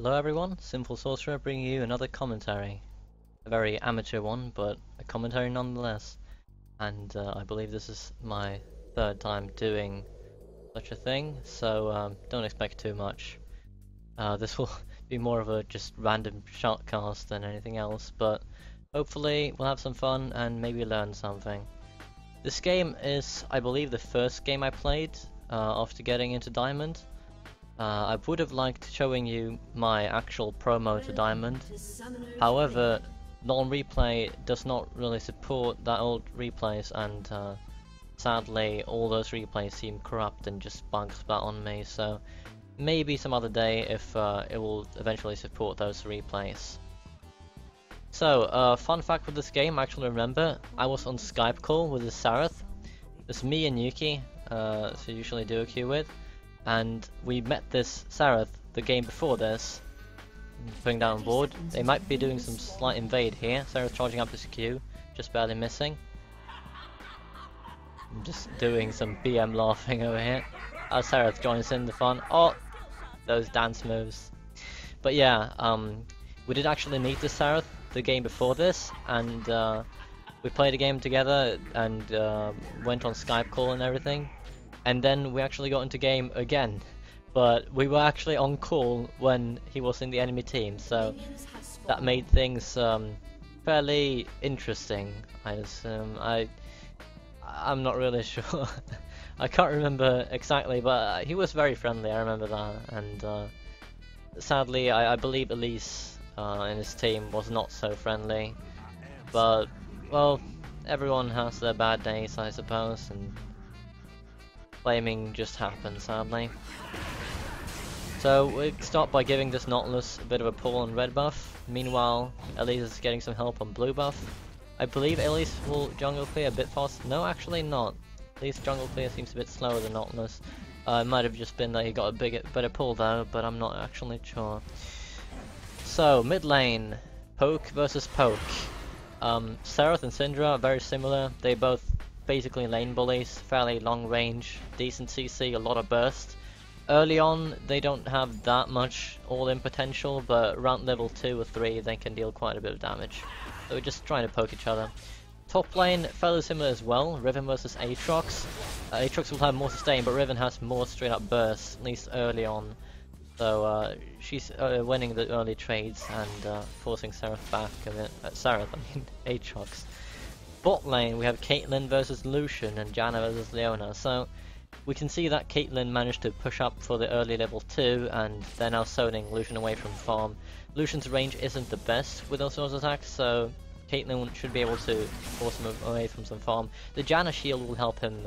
Hello everyone, Simple Sorcerer bringing you another commentary. A very amateur one, but a commentary nonetheless. And I believe this is my third time doing such a thing, so don't expect too much. This will be more of a just random shotcast than anything else, but hopefully we'll have some fun and maybe learn something. This game is, I believe, the first game I played after getting into Diamond. I would have liked showing you my actual promo to Diamond. However, non-replay does not really support that old replays, and sadly all those replays seem corrupt and just bug splat on me, so maybe some other day if it will eventually support those replays. So, fun fact with this game, I actually remember I was on Skype call with this Xerath. It's me and Yuki, so usually do a queue with. And we met this Xerath the game before this, putting down on board. They might be doing some slight invade here. Xerath charging up his Q, just barely missing. I'm just doing some BM laughing over here as Xerath joins in the fun. Oh, those dance moves. But yeah, we did actually meet this Xerath the game before this, and we played a game together and went on Skype call and everything. And then we actually got into game again, but we were actually on call when he was in the enemy team, so that made things fairly interesting, I assume. I'm not really sure. I can't remember exactly, but he was very friendly, I remember that. And sadly, I believe Elise in his team was not so friendly. But, well, everyone has their bad days, I suppose, and flaming just happens, sadly. So we start by giving this Nautilus a bit of a pull on red buff. Meanwhile, Elise is getting some help on blue buff. I believe Elise will jungle clear a bit faster. No, actually not. Elise jungle clear seems a bit slower than Nautilus. It might have just been that he got a better pull though, but I'm not actually sure. So, mid lane, poke versus poke. Xerath and Syndra are very similar. They both basically lane bullies, fairly long range, decent CC, a lot of burst. Early on they don't have that much all-in potential, but around level 2 or 3 they can deal quite a bit of damage. So we're just trying to poke each other. Top lane, fairly similar as well, Riven versus Aatrox. Aatrox will have more sustain, but Riven has more straight up burst, at least early on. So she's winning the early trades and forcing Xerath back a bit. Aatrox. Bot lane, we have Caitlyn versus Lucian and Janna versus Leona. So we can see that Caitlyn managed to push up for the early level 2, and they're now zoning Lucian away from farm. Lucian's range isn't the best with those sorts of attacks, so Caitlyn should be able to force him away from some farm. The Janna shield will help him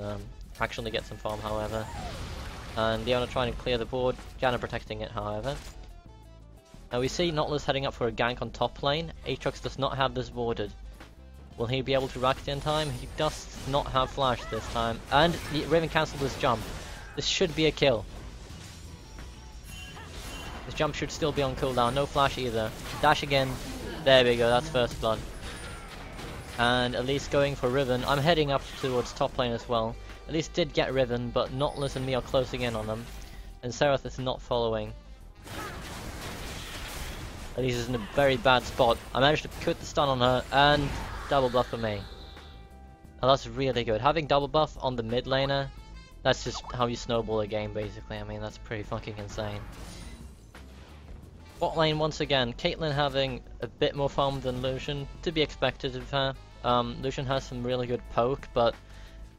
actually get some farm, however. And Leona trying to clear the board, Janna protecting it, however. Now we see Nautilus heading up for a gank on top lane. Aatrox does not have this boarded. Will he be able to rack it in time? He does not have flash this time. And the Riven cancelled his jump. This should be a kill. His jump should still be on cooldown. No flash either. Dash again. There we go, that's first blood. And Elise going for Riven. I'm heading up towards top lane as well. Elise did get Riven, but Nautilus and me are closing in on them. And Xerath is not following. Elise is in a very bad spot. I managed to put the stun on her, and double buff for me. Oh, that's really good. Having double buff on the mid laner, that's just how you snowball a game basically. I mean, that's pretty fucking insane. Bot lane once again, Caitlyn having a bit more farm than Lucian, to be expected of her. Lucian has some really good poke, but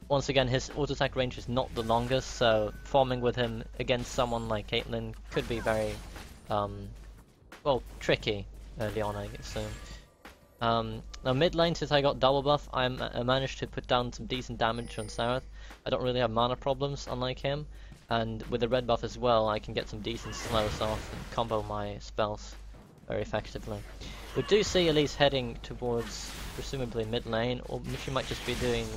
once again his auto attack range is not the longest, so farming with him against someone like Caitlyn could be very, well, tricky early on, I assume. Now mid lane, since I got double buff, I managed to put down some decent damage on Xerath. I don't really have mana problems, unlike him, and with the red buff as well, I can get some decent slows off and combo my spells very effectively. We do see Elise heading towards, presumably mid lane, or she might just be doing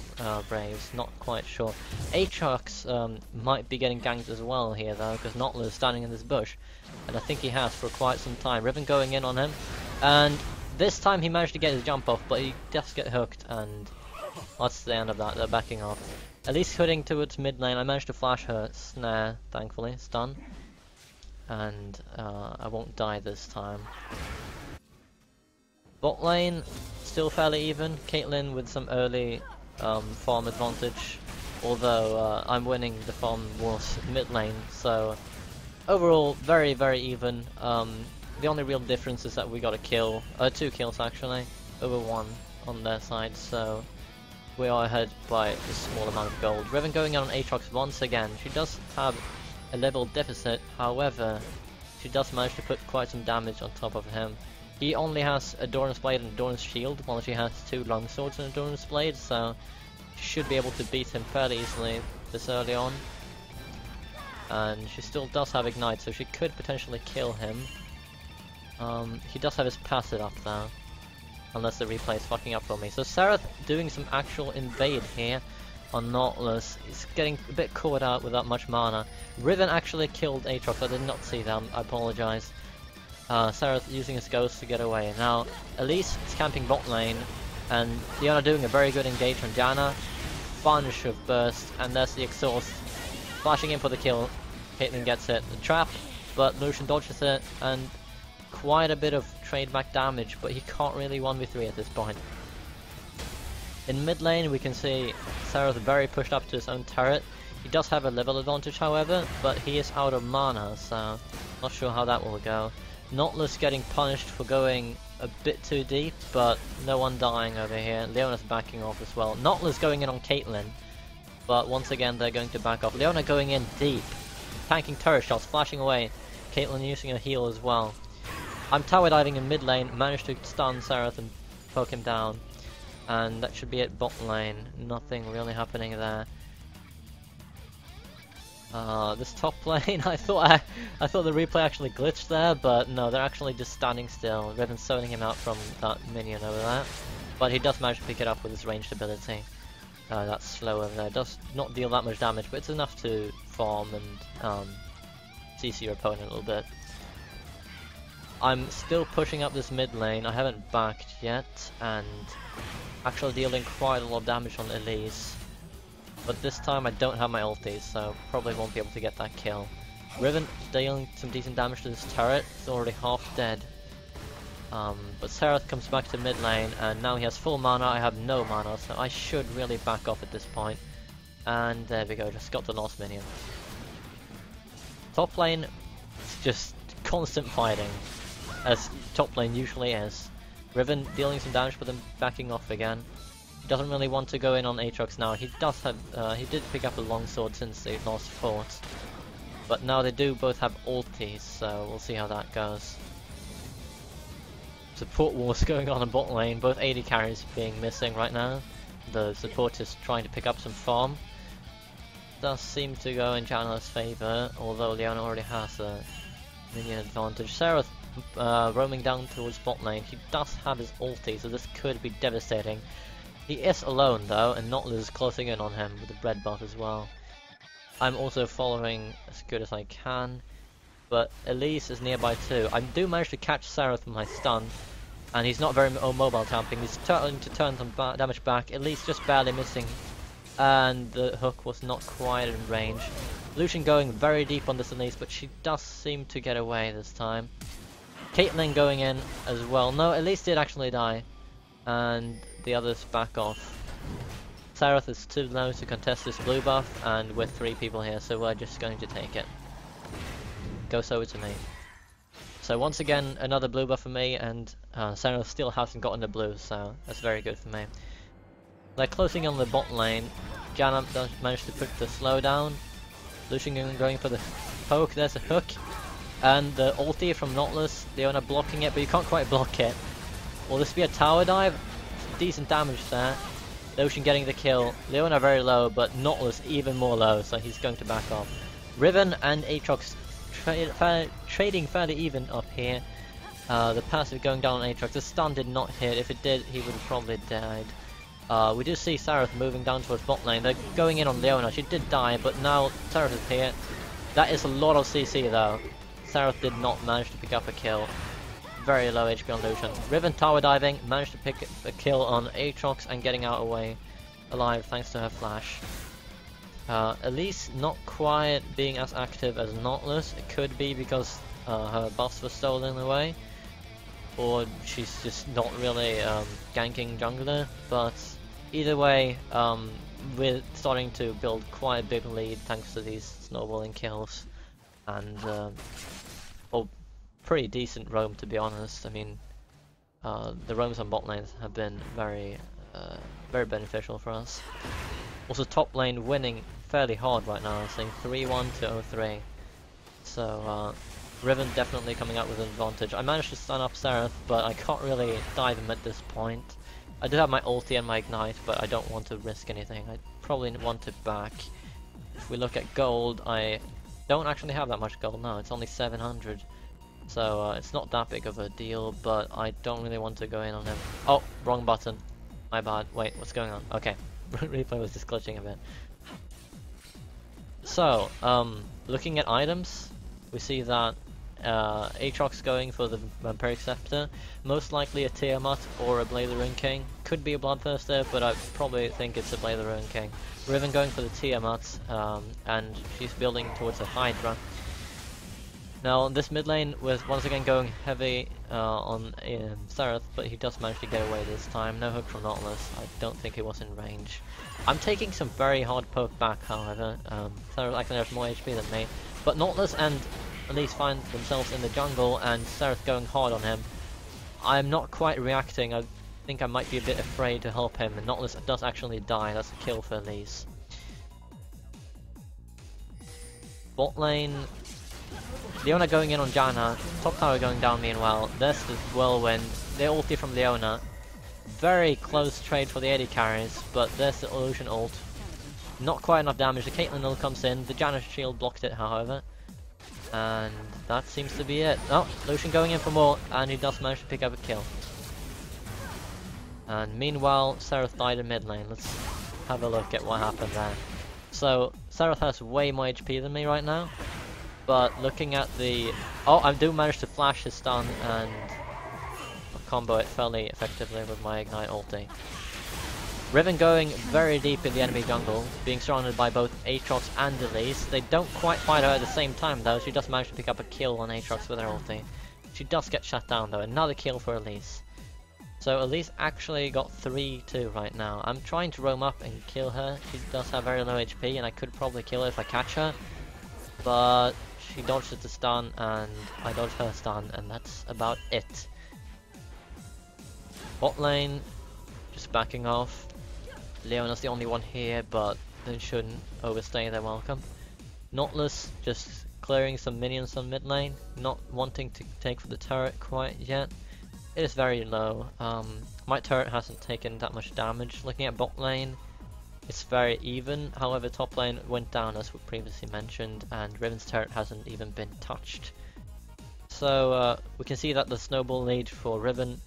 Braves, not quite sure. Aatrox might be getting ganked as well here though, because Nautilus is standing in this bush, and I think he has for quite some time. Riven going in on him, and this time he managed to get his jump off, but he does get hooked, and that's the end of that. They're backing off. At least heading towards mid lane. I managed to flash her snare, thankfully. Stun. and I won't die this time. Bot lane, still fairly even. Caitlyn with some early farm advantage, although I'm winning the farm wars mid lane, so overall very even. The only real difference is that we got a kill, 2 kills actually, over 1 on their side, so we are ahead by a small amount of gold. Riven going on Aatrox once again. She does have a level deficit, however, she does manage to put quite some damage on top of him. He only has a Doran's Blade and a Doran's Shield, while she has 2 longswords and a Doran's Blade, so she should be able to beat him fairly easily this early on. And she still does have Ignite, so she could potentially kill him. He does have his passive up though, unless the replay is fucking up for me. So Xerath doing some actual invade here on Nautilus. He's getting a bit caught out without much mana. Riven actually killed Aatrox, I did not see that, I apologise. Xerath using his ghost to get away. Now, Elise is camping bot lane, and Leona doing a very good engage on Janna. Bunch of burst, and there's the exhaust. Flashing in for the kill. Caitlyn gets it. The trap, but Lucian dodges it, and quite a bit of trade back damage, but he can't really 1v3 at this point. In mid lane we can see Xerath very pushed up to his own turret. He does have a level advantage however, but he is out of mana, so not sure how that will go. Nautilus getting punished for going a bit too deep, but no one dying over here. Leona's backing off as well. Nautilus going in on Caitlyn, but once again they're going to back off. Leona going in deep, tanking turret shots, flashing away. Caitlyn using a heal as well. I'm tower diving in mid lane, managed to stun Xerath and poke him down. And that should be it bot lane. Nothing really happening there. This top lane, I thought the replay actually glitched there, but no, they're actually just standing still. Riven's zoning him out from that minion over there, but he does manage to pick it up with his ranged ability. That's slow over there. Does not deal that much damage, but it's enough to farm and CC your opponent a little bit. I'm still pushing up this mid lane. I haven't backed yet, and actually dealing quite a lot of damage on Elise. But this time I don't have my ultis, so probably won't be able to get that kill. Riven dealing some decent damage to this turret. It's already half dead. But Xerath comes back to mid lane, and now he has full mana. I have no mana, so I should really back off at this point. And there we go, just got the last minion. Top lane, it's just constant fighting, as top lane usually is. Riven dealing some damage, but then backing off again. He doesn't really want to go in on Aatrox now. He does have, he did pick up a longsword since they last fought, but now they do both have ultis, so we'll see how that goes. Support wars going on in bot lane. Both AD carries being missing right now. The support is trying to pick up some farm. Does seem to go in Janna's favour, although Leona already has a minion advantage. Xerath roaming down towards bot lane. He does have his ulti, so this could be devastating. He is alone though, and Nautilus is closing in on him with the red buff as well. I'm also following as good as I can, but Elise is nearby too. I do manage to catch Xerath with my stun, and he's not very mobile tamping. He's starting to turn some damage back. Elise just barely missing, and the hook was not quite in range. Lucian going very deep on this Elise, but she does seem to get away this time. Caitlyn going in as well. No, Elise did actually die, and the others back off. Xerath is too low to contest this blue buff, and we're 3 people here, so we're just going to take it. Goes over to me. So once again, another blue buff for me, and Xerath still hasn't gotten the blue, so that's very good for me. They're closing on the bot lane. Janna does manage to put the slow down. Lucian going for the poke. There's a hook, and the ulti from Nautilus. Leona blocking it, but you can't quite block it. Will this be a tower dive? Some decent damage there. Lucian getting the kill. Leona very low, but Nautilus even more low, so he's going to back off. Riven and Aatrox trading fairly even up here. The passive going down on Aatrox. The stun did not hit. If it did, he would have probably died. We do see Xerath moving down towards bot lane. They're going in on Leona. She did die, but now Xerath is here. That is a lot of CC though. Xerath did not manage to pick up a kill. Very low HP on Lucian. Riven tower diving, managed to pick a kill on Aatrox and getting out away alive thanks to her flash. Elise not quite being as active as Nautilus. It could be because her buffs were stolen away, or she's just not really ganking jungler, but either way, we're starting to build quite a big lead thanks to these snowballing kills, and well, pretty decent roam to be honest. I mean, the roams on bot lanes have been very beneficial for us. Also top lane winning fairly hard right now, saying 3-1 to 0-3. So Riven definitely coming out with an advantage. I managed to stun up Xerath, but I can't really dive him at this point. I do have my ulti and my ignite, but I don't want to risk anything. I probably want it back. If we look at gold, I don't actually have that much gold now. It's only 700. So it's not that big of a deal, but I don't really want to go in on him. Oh, wrong button. My bad. Wait, what's going on? Okay. Replay was just glitching a bit. So, looking at items, we see that Aatrox going for the Vampiric Scepter, most likely a Tiamat or a Blade of the Ruined King. Could be a Bloodthirster, but I probably think it's a Blade of the Ruined King. Riven going for the Tiamat, and she's building towards a Hydra. Now this mid lane was once again going heavy on Xerath, but he does manage to get away this time. No hook from Nautilus. I don't think he was in range. I'm taking some very hard poke back, however. Xerath actually has more HP than me, but Nautilus and Elise find themselves in the jungle, and Xerath going hard on him. I'm not quite reacting. I think I might be a bit afraid to help him, and Nautilus does actually die. That's a kill for Elise. Bot lane. Leona going in on Janna, top tower going down meanwhile. There's the Whirlwind, the ulti from Leona. Very close trade for the AD carries, but there's the illusion ult. Not quite enough damage, the Caitlyn ult comes in, the Janna shield blocked it however. And that seems to be it. Oh, Lucian going in for more, and he does manage to pick up a kill. And meanwhile, Xerath died in mid lane. Let's have a look at what happened there. So, Xerath has way more HP than me right now. But looking at the... Oh, I do manage to flash his stun and combo it fairly effectively with my ignite ulti. Riven going very deep in the enemy jungle, being surrounded by both Aatrox and Elise. They don't quite fight her at the same time though. She does manage to pick up a kill on Aatrox with her ulti. She does get shut down though. Another kill for Elise. So Elise actually got 3-2 right now. I'm trying to roam up and kill her. She does have very low HP and I could probably kill her if I catch her. But she dodged the stun and I dodged her stun, and that's about it. Bot lane just backing off. Leona's the only one here, but they shouldn't overstay their welcome. Nautilus just clearing some minions on mid lane, not wanting to take for the turret quite yet. It is very low. My turret hasn't taken that much damage. Looking at bot lane, it's very even, however top lane went down as we previously mentioned, and Riven's turret hasn't even been touched. So we can see that the snowball lead for Riven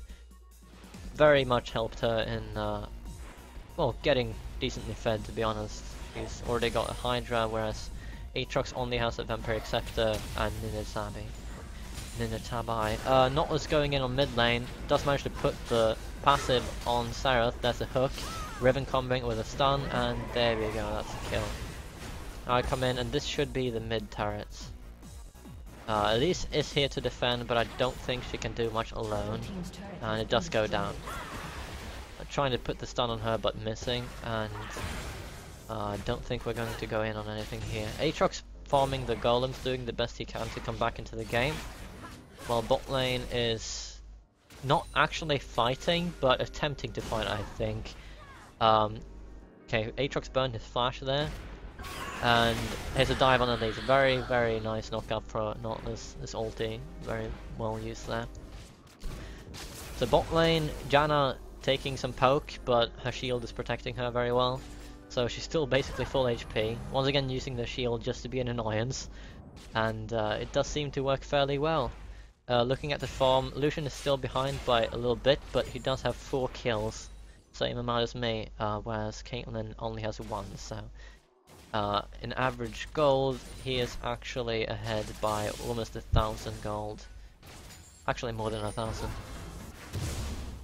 very much helped her in, well, getting decently fed to be honest. He's already got a Hydra, whereas Aatrox only has a Vampiric Scepter and Ninetabai. Nautilus going in on mid lane, does manage to put the passive on Xerath, there's a hook. Riven comboing with a stun, and there we go, that's a kill. Now I come in, and this should be the mid turrets. Elise is here to defend, but I don't think she can do much alone, and it does go down. I'm trying to put the stun on her, but missing, and I don't think we're going to go in on anything here. Aatrox farming the golems, doing the best he can to come back into the game, while bot lane is not actually fighting, but attempting to fight, I think. Okay, Aatrox burned his flash there, and here's a dive on Elise. Very, very nice knockup for Nautilus. This ulti, very well used there. So bot lane, Janna taking some poke, but her shield is protecting her very well. So she's still basically full HP. Once again using the shield just to be an annoyance, and it does seem to work fairly well. Looking at the farm, Lucian is still behind by a little bit, but he does have 4 kills. Same amount as me, whereas Caitlyn only has 1, so in average gold he is actually ahead by almost 1,000 gold. Actually more than 1,000.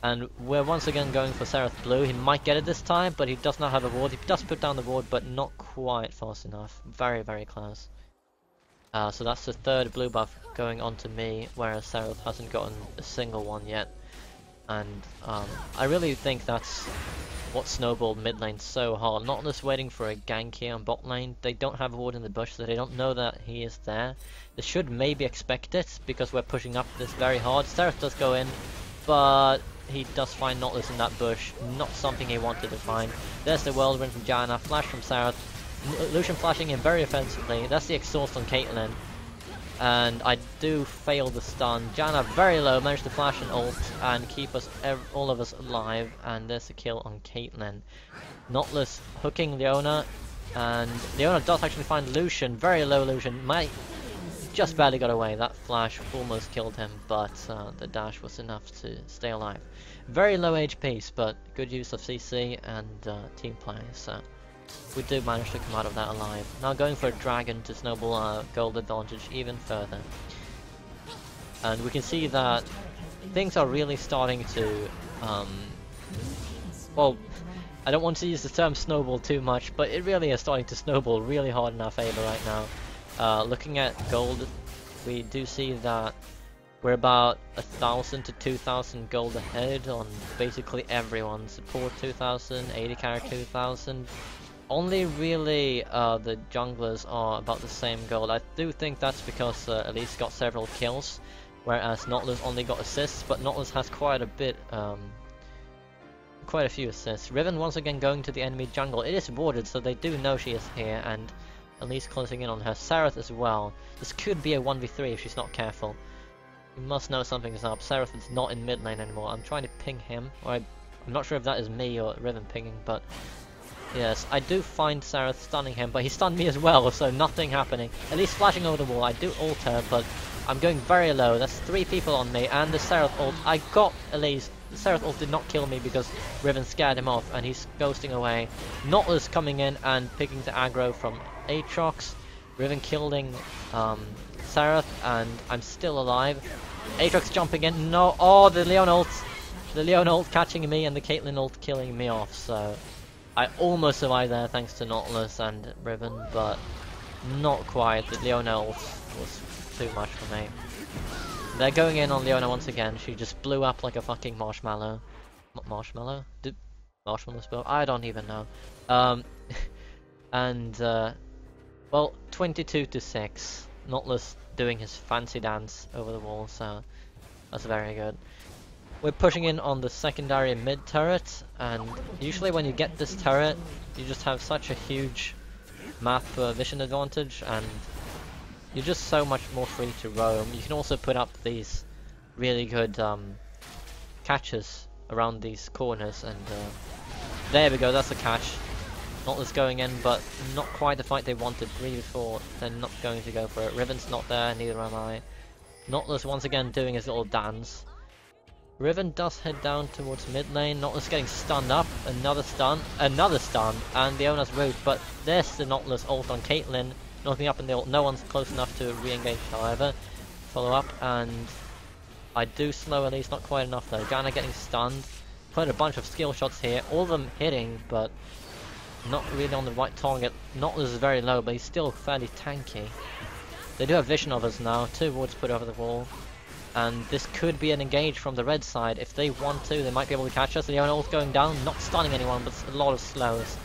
And we're once again going for Xerath blue. He might get it this time, but he does not have a ward. He does put down the ward, but not quite fast enough. Very, very close. So that's the third blue buff going on to me, whereas Xerath hasn't gotten a single one yet. And I really think that's what snowballed mid lane so hard. Not just waiting for a gank here on bot lane. They don't have a ward in the bush, so they don't know that he is there. They should maybe expect it, because we're pushing up this very hard. Xerath does go in, but he does find Nautilus in that bush. Not something he wanted to find. There's the whirlwind from Janna, flash from Xerath. Lucian flashing in very offensively. That's the exhaust on Caitlyn. And I do fail the stun. Janna very low, managed to flash an ult and keep us all of us alive. And there's the kill on Caitlyn. Nautilus hooking Leona, and Leona does actually find Lucian. Very low Lucian. Might just barely got away. That flash almost killed him, but the dash was enough to stay alive. Very low HP, but good use of CC and team play. So we do manage to come out of that alive. Now going for a dragon to snowball our gold advantage even further. And we can see that things are really starting to, well, I don't want to use the term snowball too much, but it really is starting to snowball really hard in our favor right now. Looking at gold, we do see that we're about 1,000 to 2,000 gold ahead on basically everyone. Support 2,000, AD carry 2,000. Only really the junglers are about the same gold. I do think that's because Elise got several kills, whereas Nautilus only got assists, but Nautilus has quite a bit, quite a few assists. Riven once again going to the enemy jungle. It is warded, so they do know she is here, and Elise closing in on her. Xerath as well. This could be a 1v3 if she's not careful. You must know something is up. Xerath is not in mid lane anymore. I'm trying to ping him, or I'm not sure if that is me or Riven pinging, but yes, I do find Xerath stunning him, but he stunned me as well, so nothing happening. At least flashing over the wall. I do ult her, but I'm going very low. That's 3 people on me, and the Xerath ult. I got Elise. The Xerath ult did not kill me because Riven scared him off, and he's ghosting away. Nautilus coming in and picking the aggro from Aatrox. Riven killing Xerath, and I'm still alive. Aatrox jumping in. No, oh, the Leon ult. The Leon ult catching me, and the Caitlyn ult killing me off, so I almost survived there thanks to Nautilus and Riven, but not quite. The Leona ult was too much for me. They're going in on Leona once again. She just blew up like a fucking marshmallow. Marshmallow? Did marshmallow spill? I don't even know. Well, 22 to 6. Nautilus doing his fancy dance over the wall, so that's very good. We're pushing in on the secondary mid turret, and usually when you get this turret, you just have such a huge map vision advantage, and you're just so much more free to roam. You can also put up these really good catches around these corners, and there we go, that's a catch. Nautilus going in, but not quite the fight they wanted. 3v4, they're not going to go for it. Riven's not there, neither am I. Nautilus once again doing his little dance. Riven does head down towards mid lane. Nautilus getting stunned up. Another stun, and Leona's root, but there's the Nautilus ult on Caitlyn. Knocking up in the ult. No one's close enough to re-engage, however. Follow up, and I do slow Elise, not quite enough though. Janna getting stunned. Quite a bunch of skill shots here. All of them hitting, but not really on the right target. Nautilus is very low, but he's still fairly tanky. They do have vision of us now. 2 wards put over the wall. And this could be an engage from the red side. If they want to, they might be able to catch us. Leona ult going down, not stunning anyone, but a lot of slows.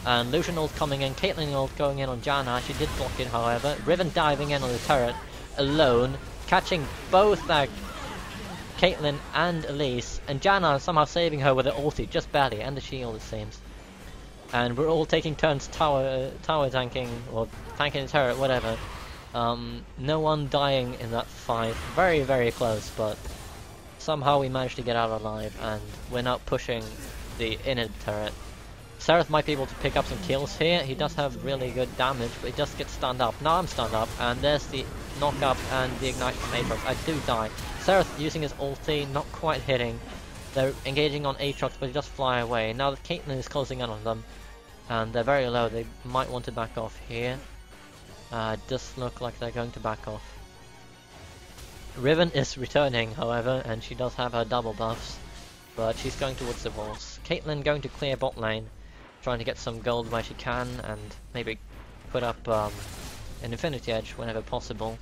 And Lucian ult coming in, Caitlyn ult going in on Janna. She did block it, however. Riven diving in on the turret, alone, catching both Caitlyn and Elise. And Janna somehow saving her with the ulti, just barely, and the shield it seems. And we're all taking turns tower tanking, or tanking the turret, whatever. No one dying in that fight. Very, very close, but somehow we managed to get out alive, and we're now pushing the inner turret. Xerath might be able to pick up some kills here. He does have really good damage, but he does get stunned up. Now I'm stunned up, and there's the knock up and the ignite from Aatrox. I do die. Xerath using his ulti, not quite hitting. They're engaging on Aatrox, but he does fly away. Now the Caitlyn is closing in on them, and they're very low. They might want to back off here. Does look like they're going to back off. Riven is returning, however, and she does have her double buffs. but she's going towards the walls. Caitlyn going to clear bot lane, trying to get some gold where she can, and maybe put up an Infinity Edge whenever possible.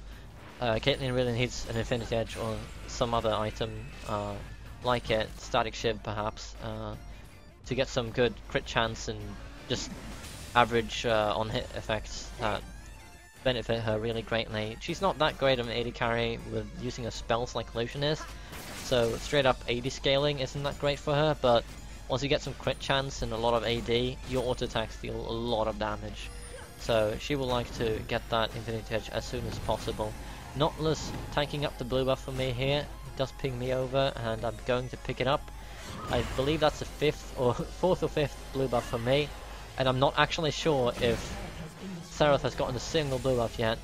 Caitlyn really needs an Infinity Edge or some other item like it, Static Shiv perhaps, to get some good crit chance and just average on hit effects that benefit her really greatly. She's not that great of an AD carry with using her spells like Lucian is, so straight up AD scaling isn't that great for her, but once you get some crit chance and a lot of AD, your auto attacks deal a lot of damage. So she will like to get that Infinity Edge as soon as possible. Nautilus tanking up the blue buff for me here. It does ping me over and I'm going to pick it up. I believe that's a fourth or fifth blue buff for me, and I'm not actually sure if Xerath has gotten a single blue buff yet.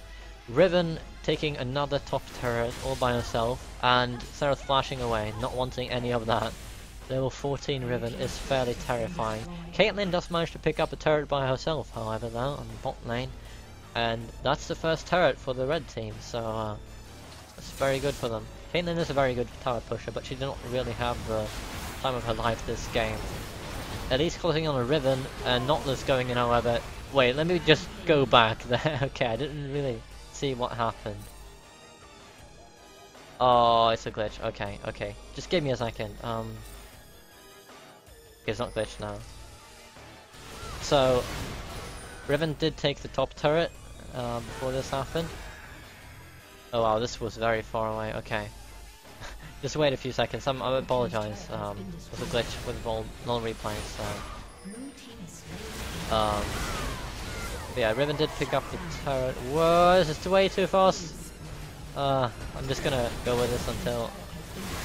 Riven taking another top turret all by herself, and Xerath flashing away, not wanting any of that. Level 14 Riven is fairly terrifying. Caitlyn does manage to pick up a turret by herself, however, though, on the bot lane. And that's the first turret for the red team, so that's very good for them. Caitlyn is a very good tower pusher, but she did not really have the time of her life this game. At least closing on a Riven, and Nautilus going in, however. Wait, let me just go back there. Okay, I didn't really see what happened. Oh, it's a glitch. Okay, okay. Just give me a second. It's not glitched now. So, Riven did take the top turret before this happened. Oh wow, this was very far away. Okay. Just wait a few seconds. I apologize. It was a glitch with null replays. But yeah, Riven did pick up the turret. Whoa, this is way too fast. I'm just gonna go with this until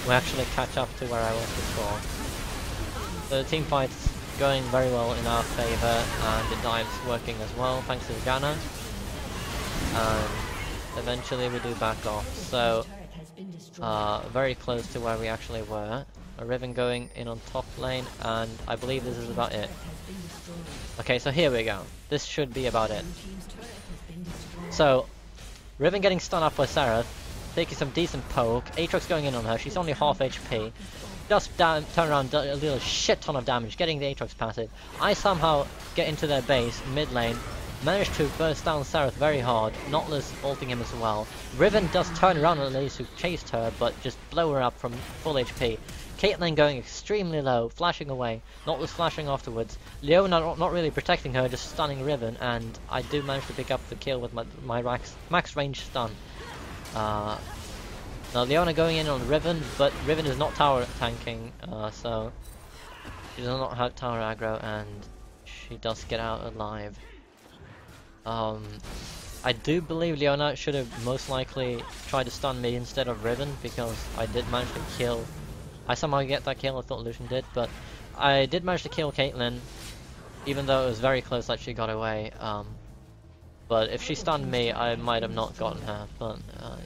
we actually catch up to where I was before. So the team fight's going very well in our favour, and the dive's working as well, thanks to Janna. And eventually we do back off. So very close to where we actually were. A Riven going in on top lane, and I believe this is about it. Okay, so here we go. This should be about it. So, Riven getting stunned up by Xerath, taking some decent poke. Aatrox going in on her, she's only half HP. Just turn around, a little shit ton of damage, getting the Aatrox passive. I somehow get into their base, mid lane, manage to burst down Xerath very hard, Nautilus ulting him as well. Riven does turn around on Elise who chased her, but just blow her up from full HP. Caitlyn going extremely low, flashing away, Nautilus flashing afterwards. Leona not really protecting her, just stunning Riven, and I do manage to pick up the kill with my max range stun. Now Leona going in on Riven, but Riven is not tower tanking, so she does not have tower aggro, and she does get out alive. I do believe Leona should have most likely tried to stun me instead of Riven, because I did manage to kill. I somehow get that kill, I thought Lucian did, but I did manage to kill Caitlyn, even though it was very close that she got away. But if she stunned me, I might have not gotten her. But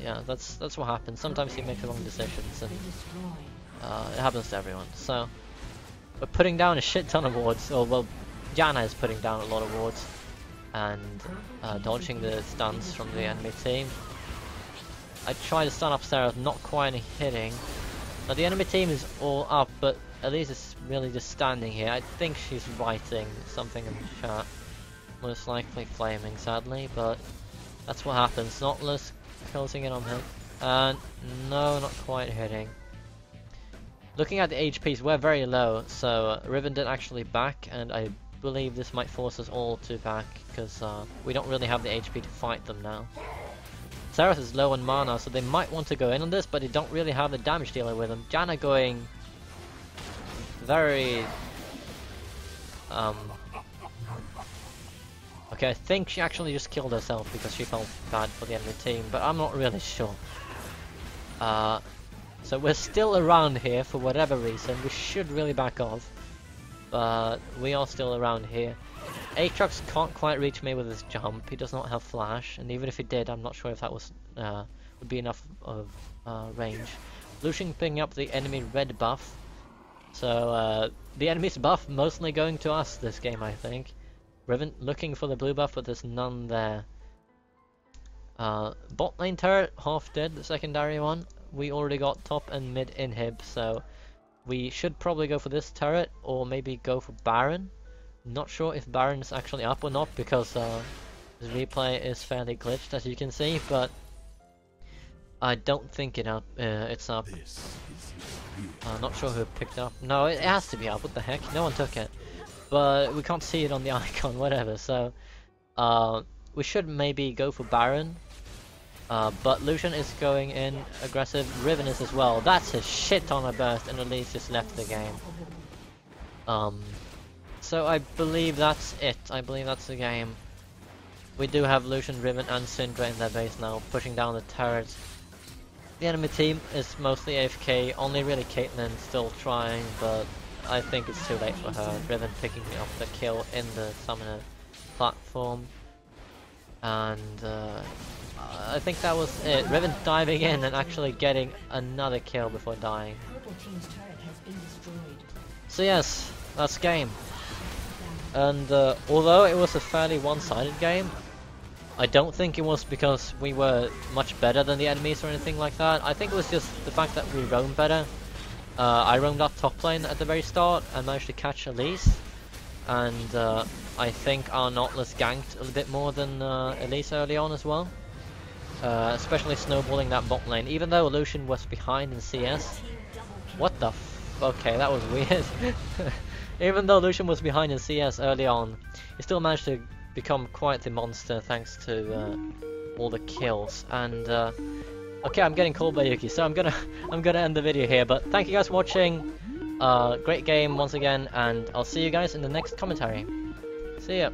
yeah, that's what happens. Sometimes you make the wrong decisions, and it happens to everyone. So we're putting down a shit ton of wards, or well, Janna is putting down a lot of wards, and dodging the stuns from the enemy team. I try to stun up Xerath, not quite hitting. Now the enemy team is all up, but Elise is really just standing here. I think she's writing something in the chat. Most likely flaming, sadly, but that's what happens. Nautilus closing in on him. And no, not quite hitting. Looking at the HPs, we're very low, so Riven did actually back, and I believe this might force us all to back, because we don't really have the HP to fight them now. Xerath is low on mana, so they might want to go in on this, but they don't really have the damage dealer with them. Janna going very... Okay, I think she actually just killed herself because she felt bad for the enemy team, but I'm not really sure. So we're still around here for whatever reason. We should really back off, but we are still around here. Aatrox can't quite reach me with his jump. He does not have flash, and even if he did, I'm not sure if that was would be enough of range. Lucian picking up the enemy red buff, so the enemy's buff mostly going to us this game, I think. Riven looking for the blue buff, but there's none there. Bot lane turret half dead, the secondary one. We already got top and mid inhib, so we should probably go for this turret, or maybe go for Baron. Not sure if Baron is actually up or not, because the replay is fairly glitched, as you can see, but I don't think it's up. Not sure who picked up. No, it has to be up. What the heck? No one took it. But we can't see it on the icon, whatever. So, we should maybe go for Baron. But Lucian is going in aggressive. Riven is as well. That's a shit ton of burst, and Elise just left the game. So I believe that's it. I believe that's the game. We do have Lucian, Riven, and Syndra in their base now, pushing down the turrets. The enemy team is mostly AFK, only really Caitlyn still trying, but I think it's too late for her. Riven picking up the kill in the summoner platform. And I think that was it. Riven diving in and actually getting another kill before dying. So yes, that's game. And although it was a fairly one-sided game, I don't think it was because we were much better than the enemies or anything like that. I think it was just the fact that we roamed better. I roamed up top lane at the very start and managed to catch Elise. And I think our Nautilus ganked a little bit more than Elise early on as well. Especially snowballing that bot lane, even though Lucian was behind in CS. What the f... Okay, that was weird. Even though Lucian was behind in CS early on, he still managed to become quite the monster thanks to all the kills. And okay, I'm getting called by Yuki, so I'm gonna end the video here. But thank you guys for watching. Great game once again, and I'll see you guys in the next commentary. See ya.